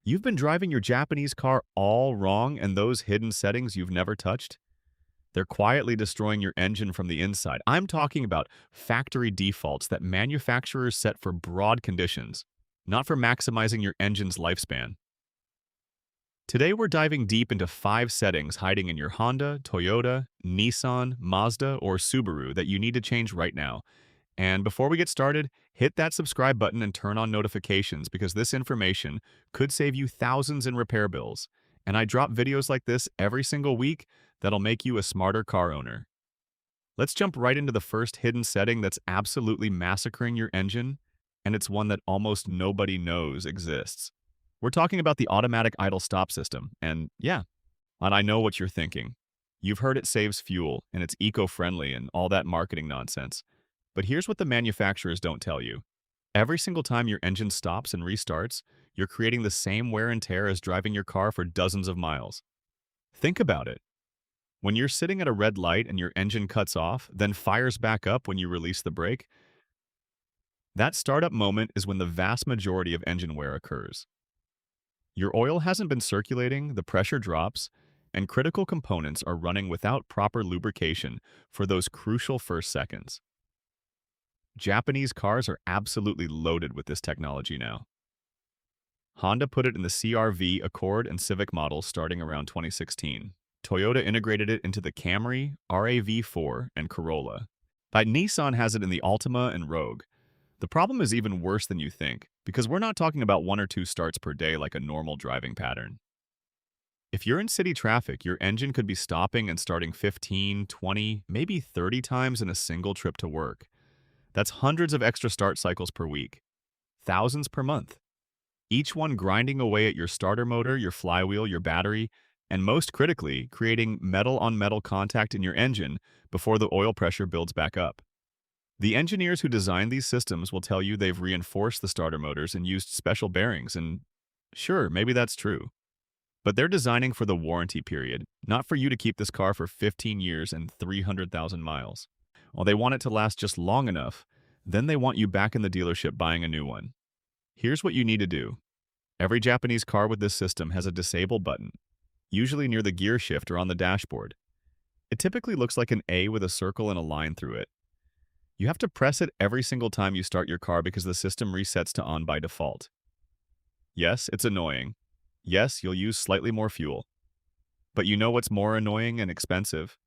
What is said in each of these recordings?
You've been driving your Japanese car all wrong, and those hidden settings you've never touched? They're quietly destroying your engine from the inside. I'm talking about factory defaults that manufacturers set for broad conditions, not for maximizing your engine's lifespan. Today, we're diving deep into 5 settings hiding in your Honda, Toyota, Nissan, Mazda, or Subaru that you need to change right now. And before we get started, hit that subscribe button and turn on notifications because this information could save you thousands in repair bills. And I drop videos like this every single week that'll make you a smarter car owner. Let's jump right into the first hidden setting that's absolutely massacring your engine, and it's one that almost nobody knows exists. We're talking about the automatic idle stop system, and I know what you're thinking. You've heard it saves fuel, and it's eco-friendly and all that marketing nonsense. But here's what the manufacturers don't tell you. Every single time your engine stops and restarts, you're creating the same wear and tear as driving your car for dozens of miles. Think about it. When you're sitting at a red light and your engine cuts off, then fires back up when you release the brake, that startup moment is when the vast majority of engine wear occurs. Your oil hasn't been circulating, the pressure drops, and critical components are running without proper lubrication for those crucial first seconds. Japanese cars are absolutely loaded with this technology now. Honda put it in the CR-V, Accord, and Civic models starting around 2016. Toyota integrated it into the Camry, RAV4, and Corolla. But Nissan has it in the Altima and Rogue. The problem is even worse than you think, because we're not talking about 1 or 2 starts per day like a normal driving pattern. If you're in city traffic, your engine could be stopping and starting 15, 20, maybe 30 times in a single trip to work. That's hundreds of extra start cycles per week, thousands per month, each one grinding away at your starter motor, your flywheel, your battery, and most critically, creating metal-on-metal contact in your engine before the oil pressure builds back up. The engineers who designed these systems will tell you they've reinforced the starter motors and used special bearings, and sure, maybe that's true. But they're designing for the warranty period, not for you to keep this car for 15 years and 300,000 miles. Well, they want it to last just long enough, then they want you back in the dealership buying a new one. Here's what you need to do. Every Japanese car with this system has a disable button, usually near the gear shift or on the dashboard. It typically looks like an A with a circle and a line through it. You have to press it every single time you start your car because the system resets to on by default. Yes, it's annoying. Yes, you'll use slightly more fuel. But you know what's more annoying and expensive?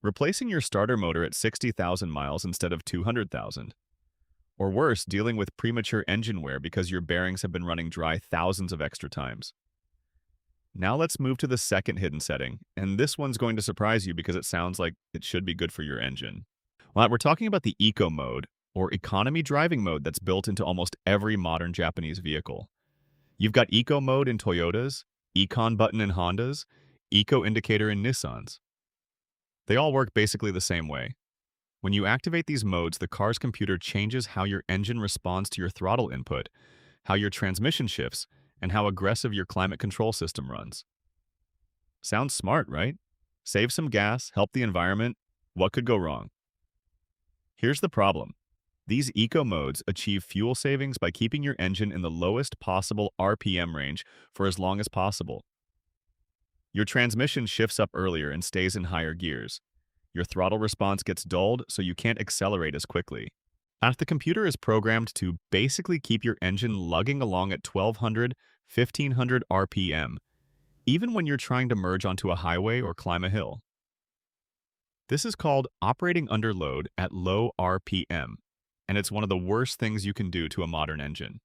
Replacing your starter motor at 60,000 miles instead of 200,000. Or worse, dealing with premature engine wear because your bearings have been running dry thousands of extra times. Now let's move to the second hidden setting, and this one's going to surprise you because it sounds like it should be good for your engine. Well, we're talking about the Eco Mode, or economy driving mode that's built into almost every modern Japanese vehicle. You've got Eco Mode in Toyotas, Econ button in Hondas, Eco Indicator in Nissans. They all work basically the same way. When you activate these modes, the car's computer changes how your engine responds to your throttle input, how your transmission shifts, and how aggressive your climate control system runs. Sounds smart, right? Save some gas, help the environment. What could go wrong? Here's the problem. These eco modes achieve fuel savings by keeping your engine in the lowest possible RPM range for as long as possible. Your transmission shifts up earlier and stays in higher gears. Your throttle response gets dulled, so you can't accelerate as quickly. And the computer is programmed to basically keep your engine lugging along at 1200, 1500 RPM, even when you're trying to merge onto a highway or climb a hill. This is called operating under load at low RPM, and it's one of the worst things you can do to a modern engine.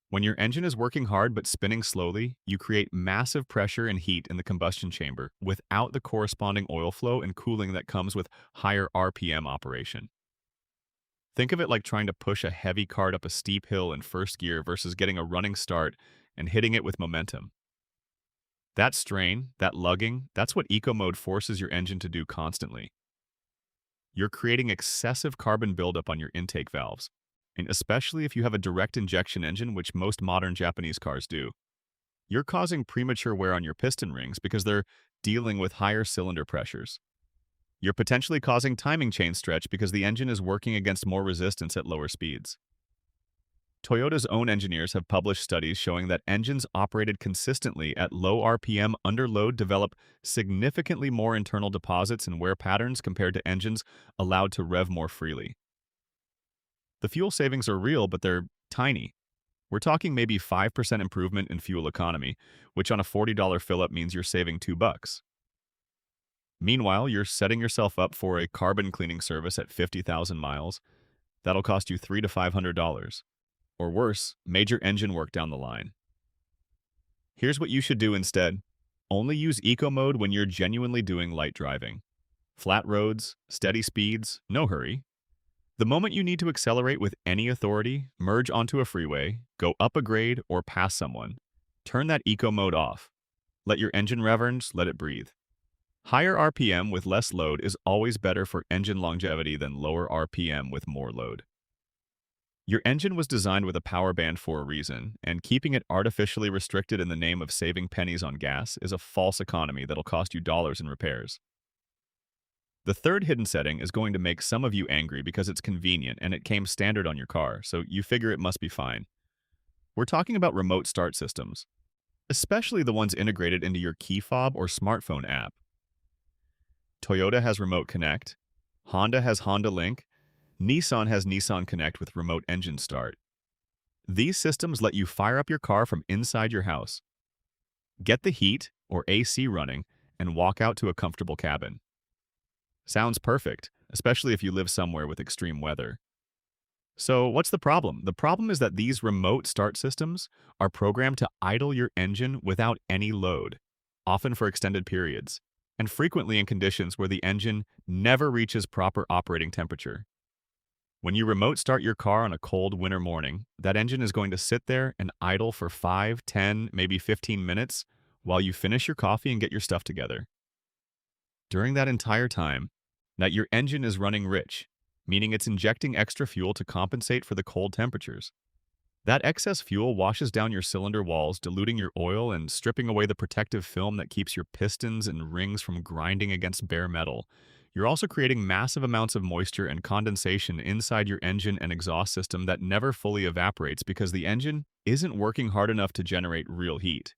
When your engine is working hard but spinning slowly, you create massive pressure and heat in the combustion chamber without the corresponding oil flow and cooling that comes with higher RPM operation. Think of it like trying to push a heavy cart up a steep hill in first gear versus getting a running start and hitting it with momentum. That strain, that lugging, that's what eco mode forces your engine to do constantly. You're creating excessive carbon buildup on your intake valves, and especially if you have a direct injection engine, which most modern Japanese cars do. You're causing premature wear on your piston rings because they're dealing with higher cylinder pressures. You're potentially causing timing chain stretch because the engine is working against more resistance at lower speeds. Toyota's own engineers have published studies showing that engines operated consistently at low RPM under load develop significantly more internal deposits and wear patterns compared to engines allowed to rev more freely. The fuel savings are real, but they're tiny. We're talking maybe 5% improvement in fuel economy, which on a $40 fill-up means you're saving $2. Meanwhile, you're setting yourself up for a carbon cleaning service at 50,000 miles. That'll cost you $300 to $500. Or worse, major engine work down the line. Here's what you should do instead. Only use eco mode when you're genuinely doing light driving. Flat roads, steady speeds, no hurry. The moment you need to accelerate with any authority, merge onto a freeway, go up a grade, or pass someone, turn that eco mode off. Let your engine reverence, let it breathe. Higher RPM with less load is always better for engine longevity than lower RPM with more load. Your engine was designed with a power band for a reason, and keeping it artificially restricted in the name of saving pennies on gas is a false economy that'll cost you dollars in repairs. The third hidden setting is going to make some of you angry because it's convenient and it came standard on your car, so you figure it must be fine. We're talking about remote start systems, especially the ones integrated into your key fob or smartphone app. Toyota has Remote Connect, Honda has Honda Link, Nissan has Nissan Connect with Remote Engine Start. These systems let you fire up your car from inside your house, get the heat or AC running, and walk out to a comfortable cabin. Sounds perfect, especially if you live somewhere with extreme weather. So what's the problem? The problem is that these remote start systems are programmed to idle your engine without any load, often for extended periods, and frequently in conditions where the engine never reaches proper operating temperature. When you remote start your car on a cold winter morning, that engine is going to sit there and idle for 5, 10, maybe 15 minutes while you finish your coffee and get your stuff together. During that entire time, that your engine is running rich, meaning it's injecting extra fuel to compensate for the cold temperatures. That excess fuel washes down your cylinder walls, diluting your oil and stripping away the protective film that keeps your pistons and rings from grinding against bare metal. You're also creating massive amounts of moisture and condensation inside your engine and exhaust system that never fully evaporates because the engine isn't working hard enough to generate real heat.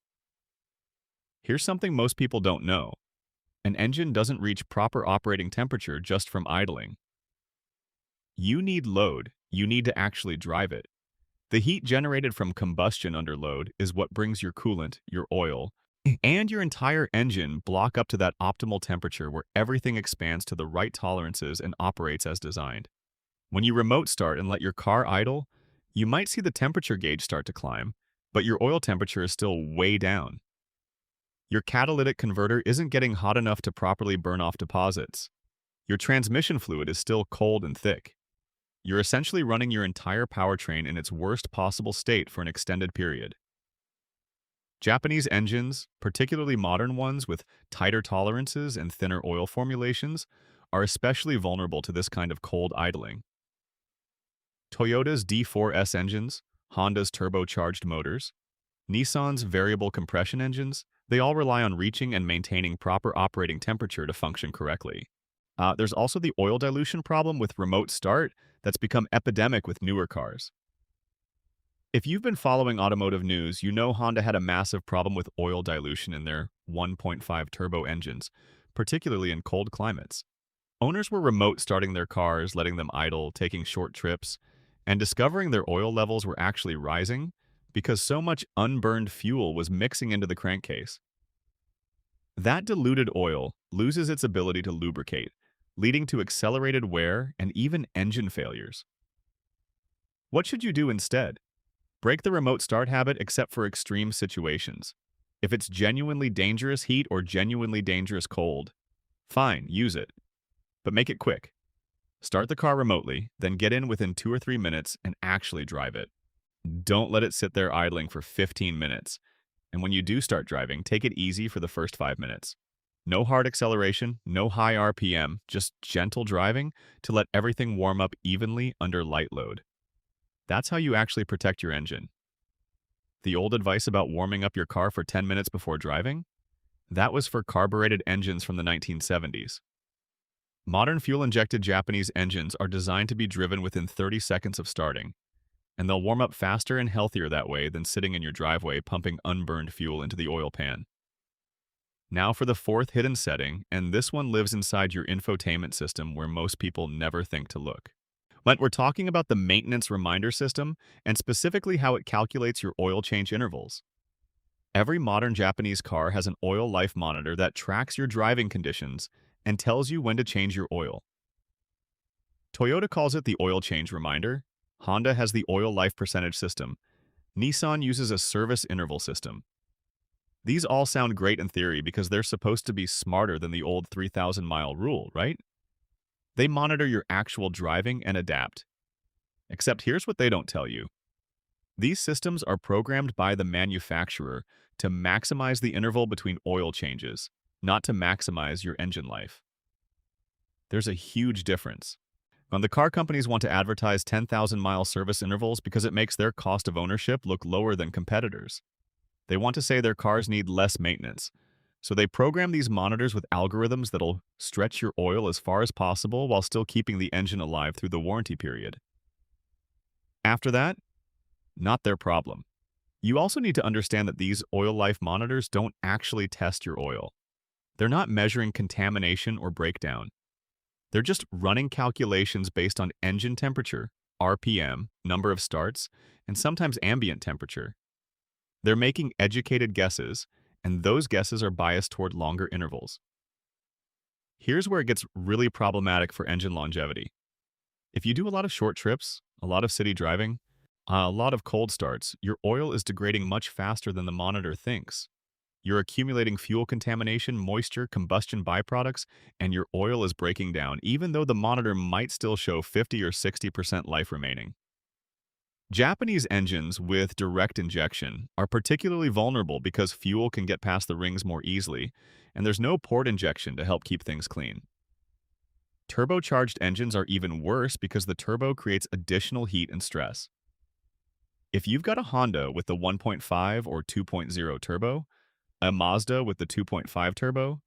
Here's something most people don't know. An engine doesn't reach proper operating temperature just from idling. You need load. You need to actually drive it. The heat generated from combustion under load is what brings your coolant, your oil, and your entire engine block up to that optimal temperature where everything expands to the right tolerances and operates as designed. When you remote start and let your car idle, you might see the temperature gauge start to climb, but your oil temperature is still way down. Your catalytic converter isn't getting hot enough to properly burn off deposits. Your transmission fluid is still cold and thick. You're essentially running your entire powertrain in its worst possible state for an extended period. Japanese engines, particularly modern ones with tighter tolerances and thinner oil formulations, are especially vulnerable to this kind of cold idling. Toyota's D4S engines, Honda's turbocharged motors, Nissan's variable compression engines, they all rely on reaching and maintaining proper operating temperature to function correctly. There's also the oil dilution problem with remote start that's become epidemic with newer cars. If you've been following automotive news, you know Honda had a massive problem with oil dilution in their 1.5 turbo engines, particularly in cold climates. Owners were remote starting their cars, letting them idle, taking short trips, and discovering their oil levels were actually rising because so much unburned fuel was mixing into the crankcase. That diluted oil loses its ability to lubricate, leading to accelerated wear and even engine failures. What should you do instead? Break the remote start habit except for extreme situations. If it's genuinely dangerous heat or genuinely dangerous cold, fine, use it. But make it quick. Start the car remotely, then get in within 2 or 3 minutes and actually drive it. Don't let it sit there idling for 15 minutes. And when you do start driving, take it easy for the first 5 minutes. No hard acceleration, no high RPM, just gentle driving to let everything warm up evenly under light load. That's how you actually protect your engine. The old advice about warming up your car for 10 minutes before driving? That was for carbureted engines from the 1970s. Modern fuel-injected Japanese engines are designed to be driven within 30 seconds of starting. and they'll warm up faster and healthier that way than sitting in your driveway pumping unburned fuel into the oil pan. Now for the fourth hidden setting, and this one lives inside your infotainment system where most people never think to look. But we're talking about the maintenance reminder system and specifically how it calculates your oil change intervals. Every modern Japanese car has an oil life monitor that tracks your driving conditions and tells you when to change your oil. Toyota calls it the oil change reminder, Honda has the oil life percentage system, Nissan uses a service interval system. These all sound great in theory because they're supposed to be smarter than the old 3,000-mile rule, right? They monitor your actual driving and adapt. Except here's what they don't tell you. These systems are programmed by the manufacturer to maximize the interval between oil changes, not to maximize your engine life. There's a huge difference. And the car companies want to advertise 10,000-mile service intervals because it makes their cost of ownership look lower than competitors. They want to say their cars need less maintenance. So they program these monitors with algorithms that'll stretch your oil as far as possible while still keeping the engine alive through the warranty period. After that, not their problem. You also need to understand that these oil life monitors don't actually test your oil. They're not measuring contamination or breakdown. They're just running calculations based on engine temperature, RPM, number of starts, and sometimes ambient temperature. They're making educated guesses, and those guesses are biased toward longer intervals. Here's where it gets really problematic for engine longevity. If you do a lot of short trips, a lot of city driving, a lot of cold starts, your oil is degrading much faster than the monitor thinks. You're accumulating fuel contamination, moisture, combustion byproducts, and your oil is breaking down, even though the monitor might still show 50 or 60% life remaining. Japanese engines with direct injection are particularly vulnerable because fuel can get past the rings more easily, and there's no port injection to help keep things clean. Turbocharged engines are even worse because the turbo creates additional heat and stress. If you've got a Honda with the 1.5 or 2.0 turbo, a Mazda with the 2.5 turbo,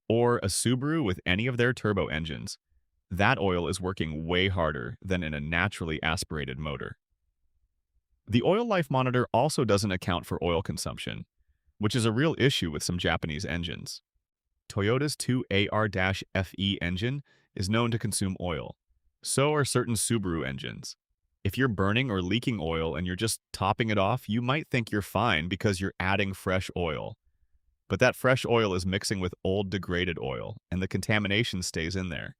or a Subaru with any of their turbo engines, that oil is working way harder than in a naturally aspirated motor. The oil life monitor also doesn't account for oil consumption, which is a real issue with some Japanese engines. Toyota's 2AR-FE engine is known to consume oil. So are certain Subaru engines. If you're burning or leaking oil and you're just topping it off, you might think you're fine because you're adding fresh oil. But that fresh oil is mixing with old degraded oil, and the contamination stays in there.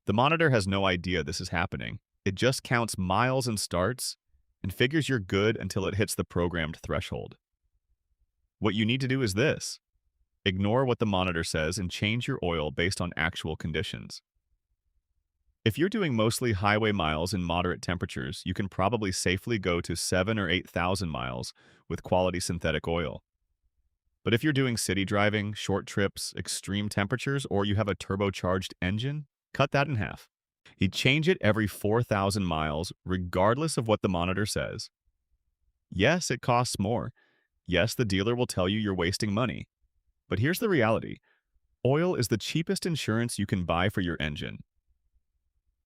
The monitor has no idea this is happening. It just counts miles and starts, and figures you're good until it hits the programmed threshold. What you need to do is this. Ignore what the monitor says and change your oil based on actual conditions. If you're doing mostly highway miles in moderate temperatures, you can probably safely go to 7,000 or 8,000 miles with quality synthetic oil. But if you're doing city driving, short trips, extreme temperatures, or you have a turbocharged engine, cut that in half. You change it every 4,000 miles, regardless of what the monitor says. Yes, it costs more. Yes, the dealer will tell you you're wasting money. But here's the reality. Oil is the cheapest insurance you can buy for your engine.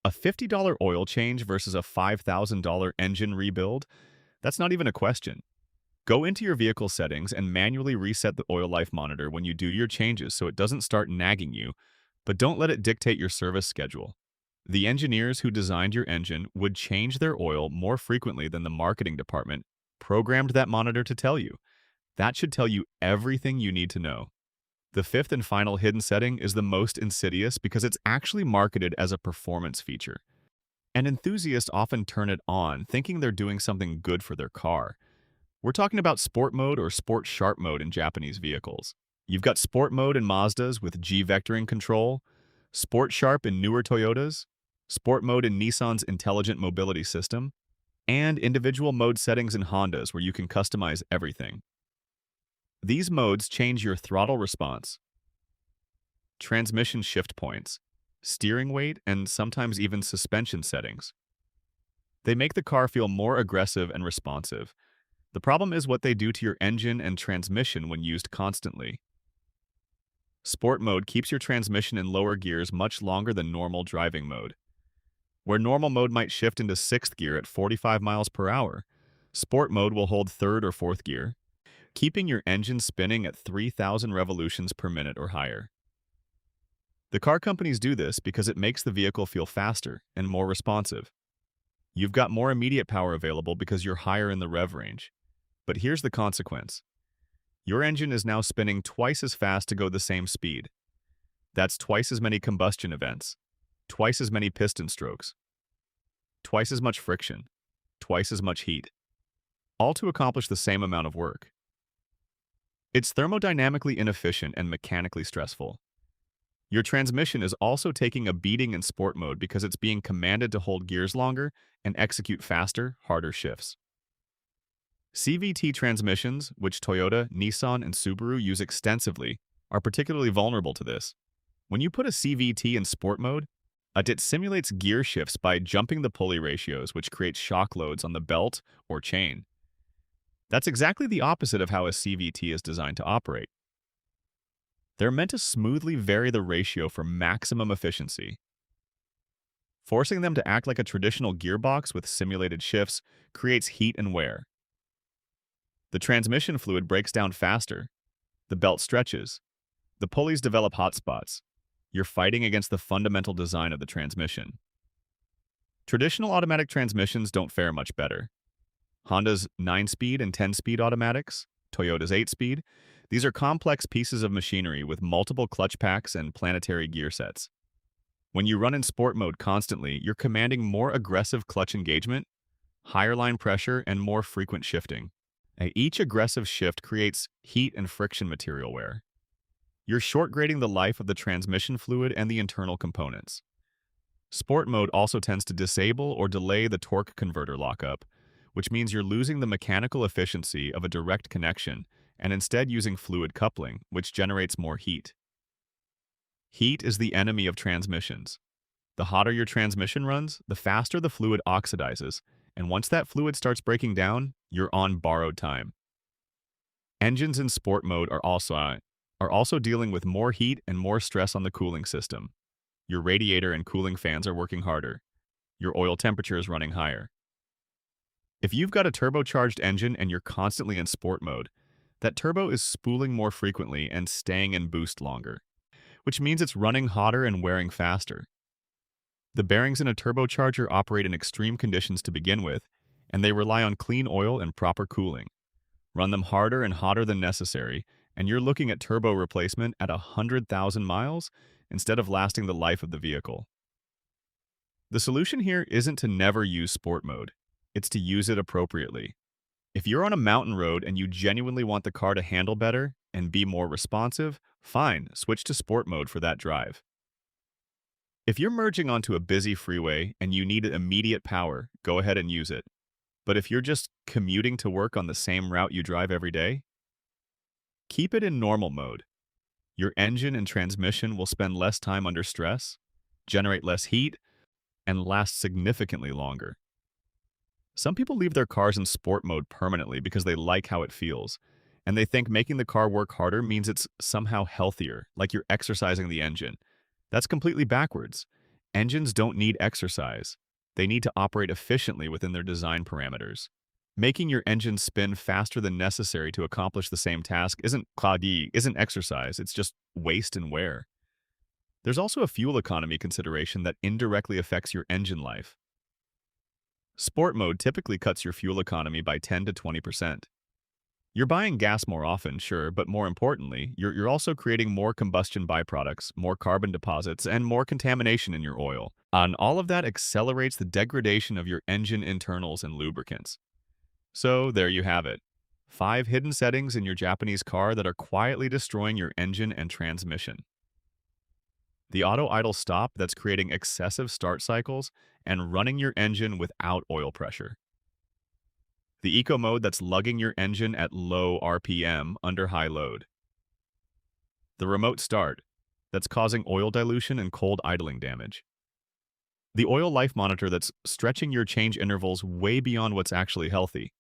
A $50 oil change versus a $5,000 engine rebuild? That's not even a question. Go into your vehicle settings and manually reset the oil life monitor when you do your changes so it doesn't start nagging you, but don't let it dictate your service schedule. The engineers who designed your engine would change their oil more frequently than the marketing department programmed that monitor to tell you. That should tell you everything you need to know. The fifth and final hidden setting is the most insidious because it's actually marketed as a performance feature. And enthusiasts often turn it on, thinking they're doing something good for their car. We're talking about Sport Mode or Sport Sharp Mode in Japanese vehicles. You've got Sport Mode in Mazdas with G-vectoring control, Sport Sharp in newer Toyotas, Sport Mode in Nissan's intelligent mobility system, and individual mode settings in Hondas where you can customize everything. These modes change your throttle response, transmission shift points, steering weight, and sometimes even suspension settings. They make the car feel more aggressive and responsive. The problem is what they do to your engine and transmission when used constantly. Sport mode keeps your transmission in lower gears much longer than normal driving mode. Where normal mode might shift into sixth gear at 45 miles per hour, sport mode will hold third or fourth gear, keeping your engine spinning at 3,000 revolutions per minute or higher. The car companies do this because it makes the vehicle feel faster and more responsive. You've got more immediate power available because you're higher in the rev range. But here's the consequence. Your engine is now spinning twice as fast to go the same speed. That's twice as many combustion events, twice as many piston strokes, twice as much friction, twice as much heat, all to accomplish the same amount of work. It's thermodynamically inefficient and mechanically stressful. Your transmission is also taking a beating in sport mode because it's being commanded to hold gears longer and execute faster, harder shifts. CVT transmissions, which Toyota, Nissan, and Subaru use extensively, are particularly vulnerable to this. When you put a CVT in sport mode, it simulates gear shifts by jumping the pulley ratios, which creates shock loads on the belt or chain. That's exactly the opposite of how a CVT is designed to operate. They're meant to smoothly vary the ratio for maximum efficiency. Forcing them to act like a traditional gearbox with simulated shifts creates heat and wear. The transmission fluid breaks down faster, the belt stretches, the pulleys develop hot spots. You're fighting against the fundamental design of the transmission. Traditional automatic transmissions don't fare much better. Honda's 9-speed and 10-speed automatics, Toyota's 8-speed, these are complex pieces of machinery with multiple clutch packs and planetary gear sets. When you run in sport mode constantly, you're commanding more aggressive clutch engagement, higher line pressure, and more frequent shifting. Each aggressive shift creates heat and friction material wear. You're short-grading the life of the transmission fluid and the internal components. Sport mode also tends to disable or delay the torque converter lockup, which means you're losing the mechanical efficiency of a direct connection and instead using fluid coupling, which generates more heat. Heat is the enemy of transmissions. The hotter your transmission runs, the faster the fluid oxidizes, and once that fluid starts breaking down, you're on borrowed time. Engines in sport mode are also dealing with more heat and more stress on the cooling system. Your radiator and cooling fans are working harder. Your oil temperature is running higher. If you've got a turbocharged engine and you're constantly in sport mode, that turbo is spooling more frequently and staying in boost longer, which means it's running hotter and wearing faster. The bearings in a turbocharger operate in extreme conditions to begin with, and they rely on clean oil and proper cooling. Run them harder and hotter than necessary, and you're looking at turbo replacement at 100,000 miles instead of lasting the life of the vehicle. The solution here isn't to never use sport mode. It's to use it appropriately. If you're on a mountain road and you genuinely want the car to handle better and be more responsive, fine, switch to sport mode for that drive. If you're merging onto a busy freeway and you need immediate power, go ahead and use it. But if you're just commuting to work on the same route you drive every day, keep it in normal mode. Your engine and transmission will spend less time under stress, generate less heat, and last significantly longer. Some people leave their cars in sport mode permanently because they like how it feels, and they think making the car work harder means it's somehow healthier, like you're exercising the engine. That's completely backwards. Engines don't need exercise. They need to operate efficiently within their design parameters. Making your engine spin faster than necessary to accomplish the same task isn't exercise, it's just waste and wear. There's also a fuel economy consideration that indirectly affects your engine life. Sport mode typically cuts your fuel economy by 10 to 20%. You're buying gas more often, sure, but more importantly, you're also creating more combustion byproducts, more carbon deposits, and more contamination in your oil. And all of that accelerates the degradation of your engine internals and lubricants. So there you have it. 5 hidden settings in your Japanese car that are quietly destroying your engine and transmission. The auto idle stop that's creating excessive start cycles and running your engine without oil pressure. The eco mode that's lugging your engine at low RPM under high load. The remote start that's causing oil dilution and cold idling damage. The oil life monitor that's stretching your change intervals way beyond what's actually healthy.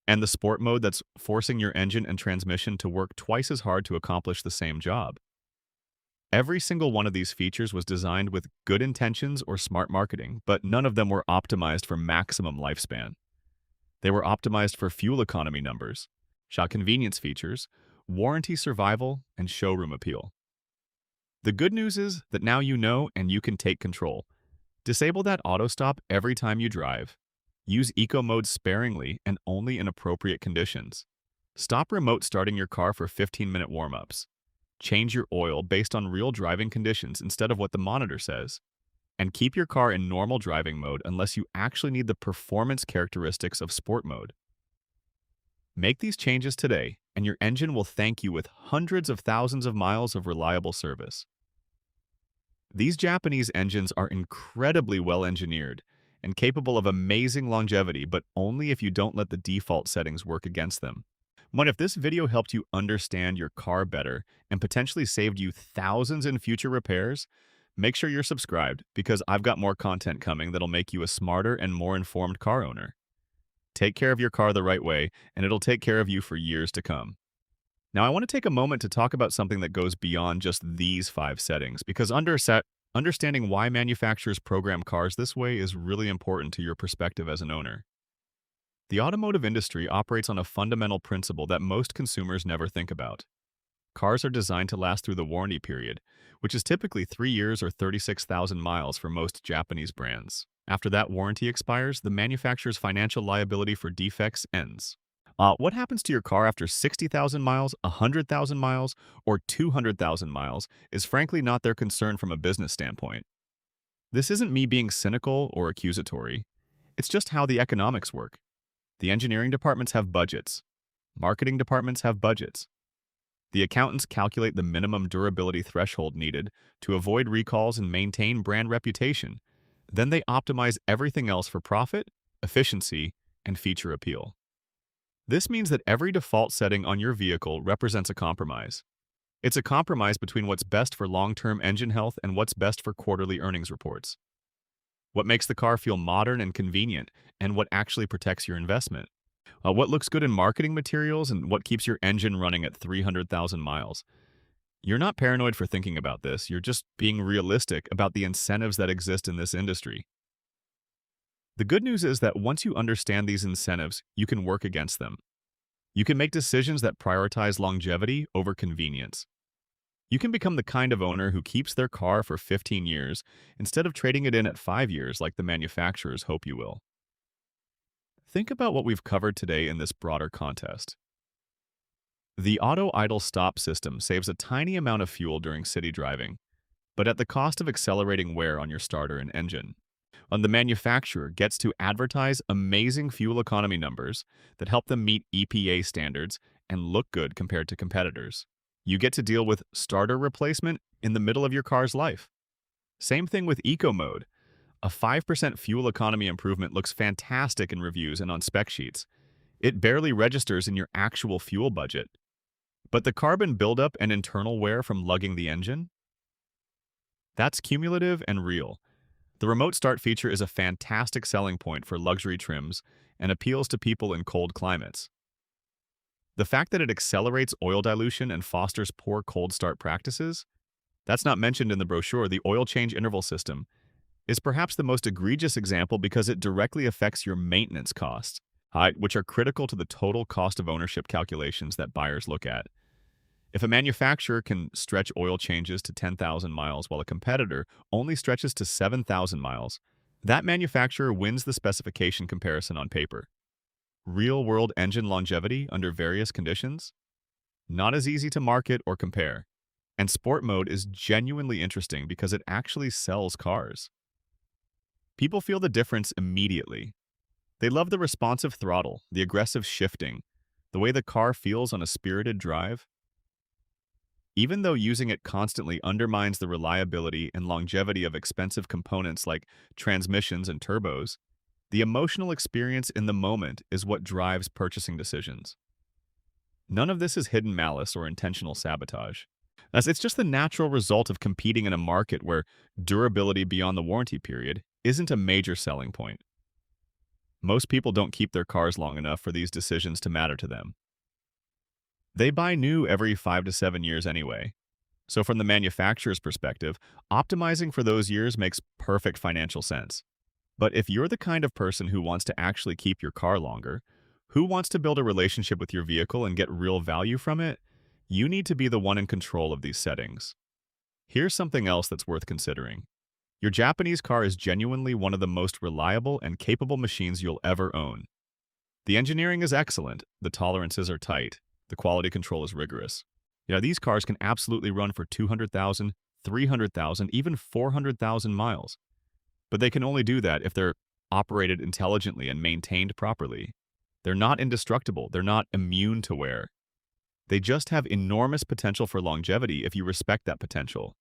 And the sport mode that's forcing your engine and transmission to work twice as hard to accomplish the same job. Every single one of these features was designed with good intentions or smart marketing, but none of them were optimized for maximum lifespan. They were optimized for fuel economy numbers, shot convenience features, warranty survival, and showroom appeal. The good news is that now you know and you can take control. Disable that auto stop every time you drive. Use eco mode sparingly and only in appropriate conditions. Stop remote starting your car for 15-minute warm-ups. Change your oil based on real driving conditions instead of what the monitor says. And keep your car in normal driving mode unless you actually need the performance characteristics of sport mode. Make these changes today, and your engine will thank you with hundreds of thousands of miles of reliable service. These Japanese engines are incredibly well engineered and capable of amazing longevity, but only if you don't let the default settings work against them. If this video helped you understand your car better and potentially saved you thousands in future repairs, make sure you're subscribed because I've got more content coming that'll make you a smarter and more informed car owner. Take care of your car the right way, and it'll take care of you for years to come. Now, I want to take a moment to talk about something that goes beyond just these 5 settings, because understanding why manufacturers program cars this way is really important to your perspective as an owner. The automotive industry operates on a fundamental principle that most consumers never think about. Cars are designed to last through the warranty period, which is typically 3 years or 36,000 miles for most Japanese brands. After that warranty expires, the manufacturer's financial liability for defects ends. What happens to your car after 60,000 miles, 100,000 miles, or 200,000 miles is frankly not their concern from a business standpoint. This isn't me being cynical or accusatory. It's just how the economics work. The engineering departments have budgets. Marketing departments have budgets. The accountants calculate the minimum durability threshold needed to avoid recalls and maintain brand reputation. Then they optimize everything else for profit, efficiency, and feature appeal. This means that every default setting on your vehicle represents a compromise. It's a compromise between what's best for long-term engine health and what's best for quarterly earnings reports. What makes the car feel modern and convenient, and what actually protects your investment. What looks good in marketing materials and what keeps your engine running at 300,000 miles. You're not paranoid for thinking about this, you're just being realistic about the incentives that exist in this industry. The good news is that once you understand these incentives, you can work against them. You can make decisions that prioritize longevity over convenience. You can become the kind of owner who keeps their car for 15 years instead of trading it in at 5 years like the manufacturers hope you will. Think about what we've covered today in this broader context. The auto idle stop system saves a tiny amount of fuel during city driving, but at the cost of accelerating wear on your starter and engine. The manufacturer gets to advertise amazing fuel economy numbers that help them meet EPA standards and look good compared to competitors. You get to deal with starter replacement in the middle of your car's life. Same thing with eco mode. A 5% fuel economy improvement looks fantastic in reviews and on spec sheets. It barely registers in your actual fuel budget. But the carbon buildup and internal wear from lugging the engine? That's cumulative and real. The remote start feature is a fantastic selling point for luxury trims and appeals to people in cold climates. The fact that it accelerates oil dilution and fosters poor cold start practices, that's not mentioned in the brochure. The oil change interval system is perhaps the most egregious example because it directly affects your maintenance costs, which are critical to the total cost of ownership calculations that buyers look at. If a manufacturer can stretch oil changes to 10,000 miles while a competitor only stretches to 7,000 miles, that manufacturer wins the specification comparison on paper. Real-world engine longevity under various conditions? Not as easy to market or compare. And sport mode is genuinely interesting because it actually sells cars. People feel the difference immediately. They love the responsive throttle, the aggressive shifting, the way the car feels on a spirited drive. Even though using it constantly undermines the reliability and longevity of expensive components like transmissions and turbos, the emotional experience in the moment is what drives purchasing decisions. None of this is hidden malice or intentional sabotage, as it's just the natural result of competing in a market where durability beyond the warranty period isn't a major selling point. Most people don't keep their cars long enough for these decisions to matter to them. They buy new every 5 to 7 years anyway. So from the manufacturer's perspective, optimizing for those years makes perfect financial sense. But if you're the kind of person who wants to actually keep your car longer, who wants to build a relationship with your vehicle and get real value from it, you need to be the one in control of these settings. Here's something else that's worth considering. Your Japanese car is genuinely one of the most reliable and capable machines you'll ever own. The engineering is excellent, the tolerances are tight, the quality control is rigorous. Yeah, these cars can absolutely run for 200,000, 300,000, even 400,000 miles. But they can only do that if they're operated intelligently and maintained properly. They're not indestructible, they're not immune to wear. They just have enormous potential for longevity if you respect that potential.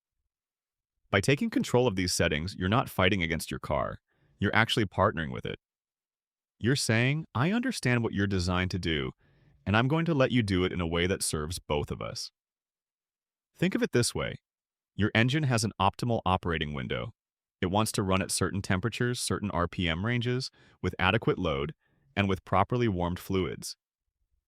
By taking control of these settings, you're not fighting against your car. You're actually partnering with it. You're saying, I understand what you're designed to do, and I'm going to let you do it in a way that serves both of us. Think of it this way. Your engine has an optimal operating window. It wants to run at certain temperatures, certain RPM ranges, with adequate load, and with properly warmed fluids.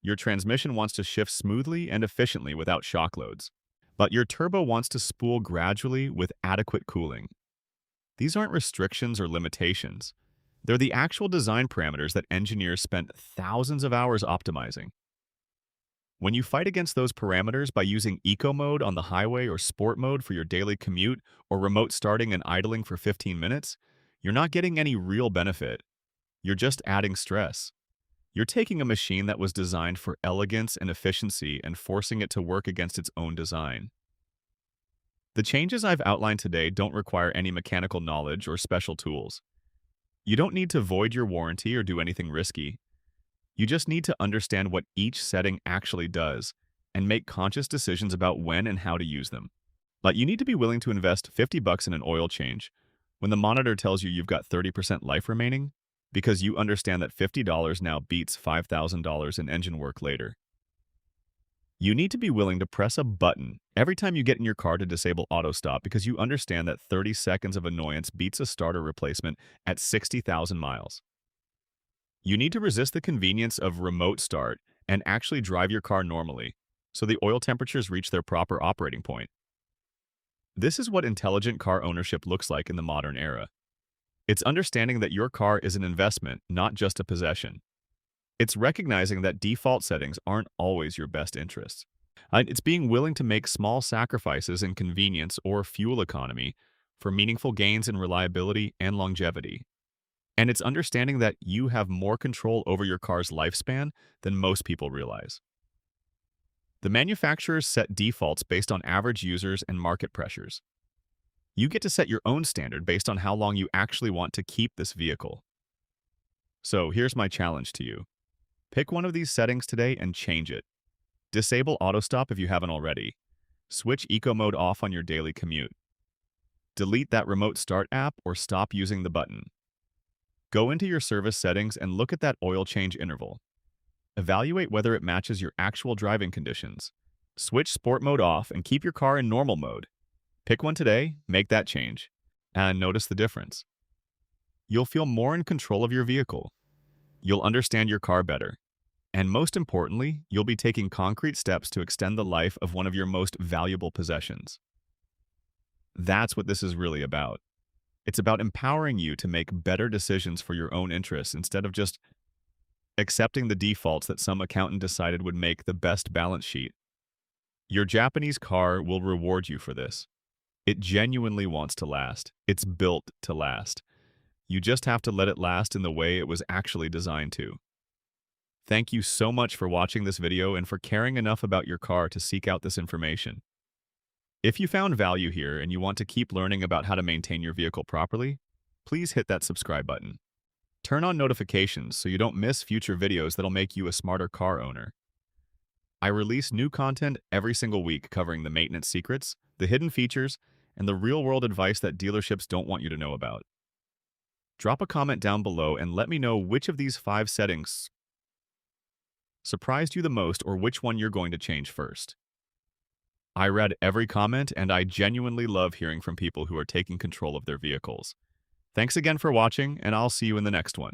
Your transmission wants to shift smoothly and efficiently without shock loads. But your turbo wants to spool gradually with adequate cooling. These aren't restrictions or limitations. They're the actual design parameters that engineers spent thousands of hours optimizing. When you fight against those parameters by using eco mode on the highway or sport mode for your daily commute or remote starting and idling for 15 minutes, you're not getting any real benefit. You're just adding stress. You're taking a machine that was designed for elegance and efficiency and forcing it to work against its own design. The changes I've outlined today don't require any mechanical knowledge or special tools. You don't need to void your warranty or do anything risky. You just need to understand what each setting actually does and make conscious decisions about when and how to use them. Like you need to be willing to invest $50 in an oil change when the monitor tells you you've got 30% life remaining because you understand that $50 now beats $5,000 in engine work later. You need to be willing to press a button every time you get in your car to disable auto stop because you understand that 30 seconds of annoyance beats a starter replacement at 60,000 miles. You need to resist the convenience of remote start and actually drive your car normally, so the oil temperatures reach their proper operating point. This is what intelligent car ownership looks like in the modern era. It's understanding that your car is an investment, not just a possession. It's recognizing that default settings aren't always your best interests. And it's being willing to make small sacrifices in convenience or fuel economy for meaningful gains in reliability and longevity. And it's understanding that you have more control over your car's lifespan than most people realize. The manufacturers set defaults based on average users and market pressures. You get to set your own standard based on how long you actually want to keep this vehicle. So here's my challenge to you. Pick one of these settings today and change it. Disable auto stop if you haven't already. Switch eco mode off on your daily commute. Delete that remote start app or stop using the button. Go into your service settings and look at that oil change interval. Evaluate whether it matches your actual driving conditions. Switch sport mode off and keep your car in normal mode. Pick one today, make that change, and notice the difference. You'll feel more in control of your vehicle. You'll understand your car better. And most importantly, you'll be taking concrete steps to extend the life of one of your most valuable possessions. That's what this is really about. It's about empowering you to make better decisions for your own interests instead of just accepting the defaults that some accountant decided would make the best balance sheet. Your Japanese car will reward you for this. It genuinely wants to last. It's built to last. You just have to let it last in the way it was actually designed to. Thank you so much for watching this video and for caring enough about your car to seek out this information. If you found value here and you want to keep learning about how to maintain your vehicle properly, please hit that subscribe button. Turn on notifications so you don't miss future videos that'll make you a smarter car owner. I release new content every single week covering the maintenance secrets, the hidden features, and the real-world advice that dealerships don't want you to know about. Drop a comment down below and let me know which of these 5 settings surprised you the most or which one you're going to change first. I read every comment and I genuinely love hearing from people who are taking control of their vehicles. Thanks again for watching, and I'll see you in the next one.